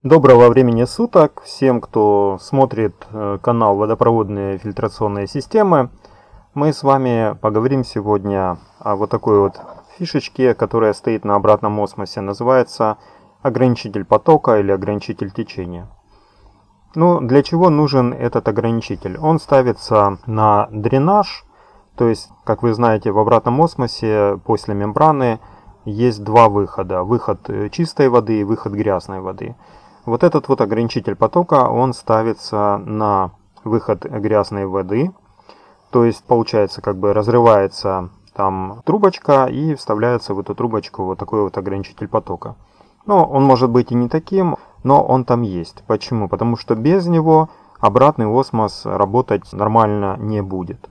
Доброго времени суток всем, кто смотрит канал «Водопроводные фильтрационные системы». Мы с вами поговорим сегодня о вот такой вот фишечке, которая стоит на обратном осмосе. Называется ограничитель потока или ограничитель течения. Ну, для чего нужен этот ограничитель? Он ставится на дренаж. То есть, как вы знаете, в обратном осмосе после мембраны есть два выхода. Выход чистой воды и выход грязной воды. Вот этот вот ограничитель потока, он ставится на выход грязной воды. То есть, получается, как бы разрывается там трубочка и вставляется в эту трубочку вот такой вот ограничитель потока. Но он может быть и не таким, но он там есть. Почему? Потому что без него обратный осмос работать нормально не будет.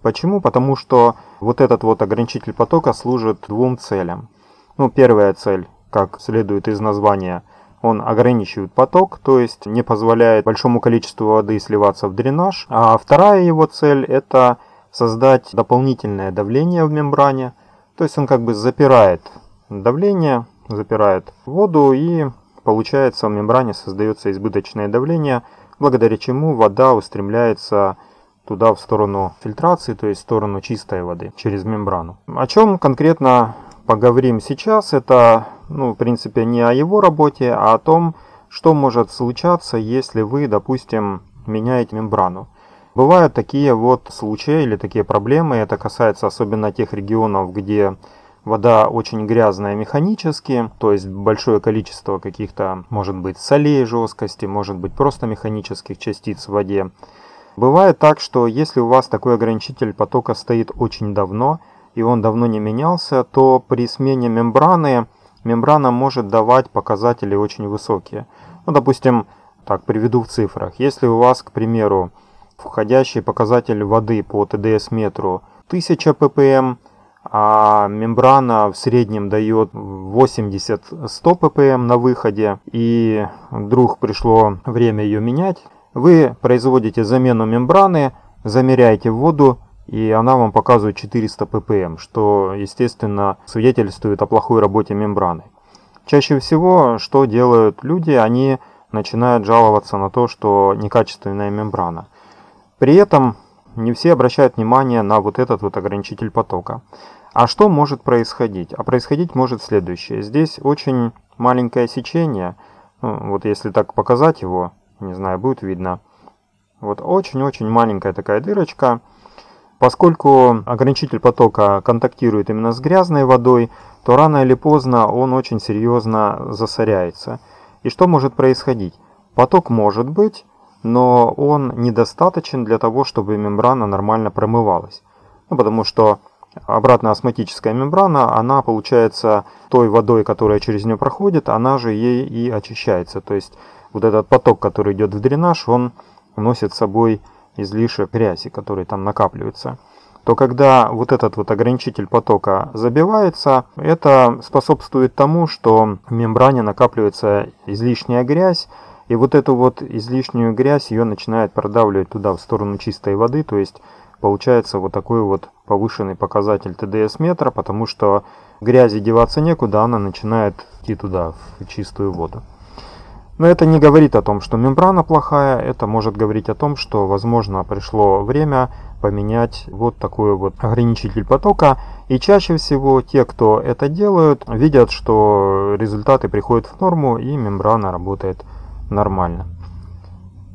Почему? Потому что вот этот вот ограничитель потока служит двум целям. Ну, первая цель, как следует из названия, он ограничивает поток, то есть не позволяет большому количеству воды сливаться в дренаж. А вторая его цель – это создать дополнительное давление в мембране. То есть он как бы запирает давление, запирает воду, и получается в мембране создается избыточное давление, благодаря чему вода устремляется туда в сторону фильтрации, то есть в сторону чистой воды через мембрану. О чем конкретно поговорим сейчас, это, в принципе, не о его работе, а о том, что может случаться, если вы, допустим, меняете мембрану. Бывают такие вот случаи или такие проблемы, это касается особенно тех регионов, где вода очень грязная механически, то есть большое количество каких-то, может быть, солей жесткости, может быть, просто механических частиц в воде. Бывает так, что если у вас такой ограничитель потока стоит очень давно, и он давно не менялся, то при смене мембрана может давать показатели очень высокие. Ну, допустим, так приведу в цифрах. Если у вас, к примеру, входящий показатель воды по ТДС-метру 1000 ppm, а мембрана в среднем дает 80-100 ppm на выходе, и вдруг пришло время ее менять, вы производите замену мембраны, замеряете воду, и она вам показывает 400 ppm, что, естественно, свидетельствует о плохой работе мембраны. Чаще всего, что делают люди, они начинают жаловаться на то, что некачественная мембрана. При этом не все обращают внимание на вот этот вот ограничитель потока. А что может происходить? А происходить может следующее. Здесь очень маленькое сечение. Вот если так показать его, не знаю, будет видно. Вот очень-очень маленькая такая дырочка. Поскольку ограничитель потока контактирует именно с грязной водой, то рано или поздно он очень серьезно засоряется. И что может происходить? Поток может быть, но он недостаточен для того, чтобы мембрана нормально промывалась. Потому что обратно-осмотическая мембрана, она получается той водой, которая через нее проходит, она же ей и очищается. То есть вот этот поток, который идет в дренаж, он уносит с собой излишек грязи, который там накапливается. То когда вот этот вот ограничитель потока забивается, это способствует тому, что в мембране накапливается излишняя грязь, и вот эту вот излишнюю грязь ее начинает продавливать туда, в сторону чистой воды, то есть получается вот такой вот повышенный показатель ТДС-метра, потому что грязи деваться некуда, она начинает идти туда, в чистую воду. Но это не говорит о том, что мембрана плохая, это может говорить о том, что, возможно, пришло время поменять вот такой вот ограничитель потока. И чаще всего те, кто это делают, видят, что результаты приходят в норму и мембрана работает нормально.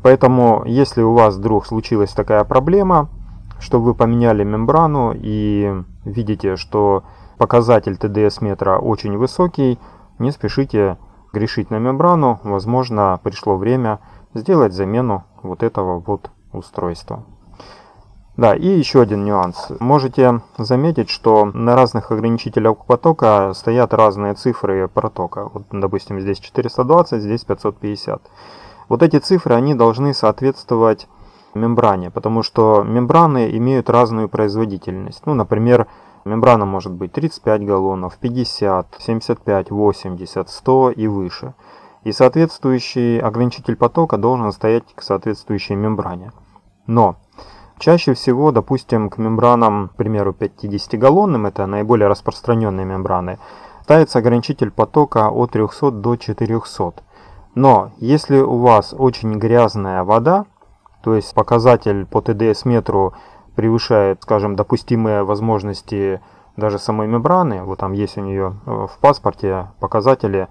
Поэтому, если у вас вдруг случилась такая проблема, что вы поменяли мембрану и видите, что показатель ТДС-метра очень высокий, не спешите грешить на мембрану, возможно, пришло время сделать замену вот этого вот устройства. Да, и еще один нюанс. Можете заметить, что на разных ограничителях потока стоят разные цифры протока. Вот, допустим, здесь 420, здесь 550. Вот эти цифры, они должны соответствовать мембране, потому что мембраны имеют разную производительность. Ну, например, мембрана может быть 35 галлонов, 50, 75, 80, 100 и выше. И соответствующий ограничитель потока должен стоять к соответствующей мембране. Но чаще всего, допустим, к мембранам, к примеру, 50-галлонным, это наиболее распространенные мембраны, ставится ограничитель потока от 300 до 400. Но если у вас очень грязная вода, то есть показатель по ТДС-метру превышает, скажем, допустимые возможности даже самой мембраны, вот там есть у нее в паспорте показатели,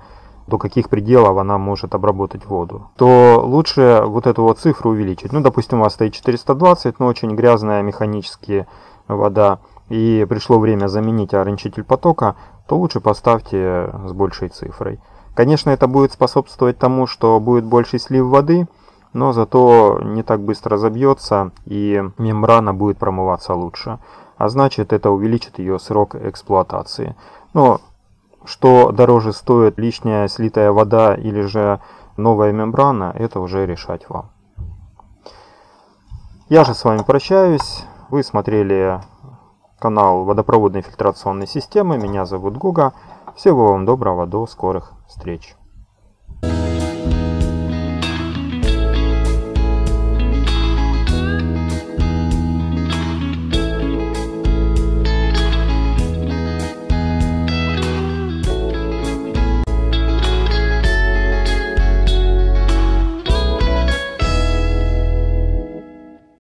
до каких пределов она может обработать воду, то лучше вот эту вот цифру увеличить. Ну, допустим, у вас стоит 420, но очень грязная механически вода, и пришло время заменить ограничитель потока, то лучше поставьте с большей цифрой. Конечно, это будет способствовать тому, что будет больший слив воды, но зато не так быстро забьется и мембрана будет промываться лучше. А значит, это увеличит ее срок эксплуатации. Но что дороже стоит, лишняя слитая вода или же новая мембрана, это уже решать вам. Я же с вами прощаюсь. Вы смотрели канал водопроводной фильтрационной системы. Меня зовут Гуга. Всего вам доброго, до скорых встреч.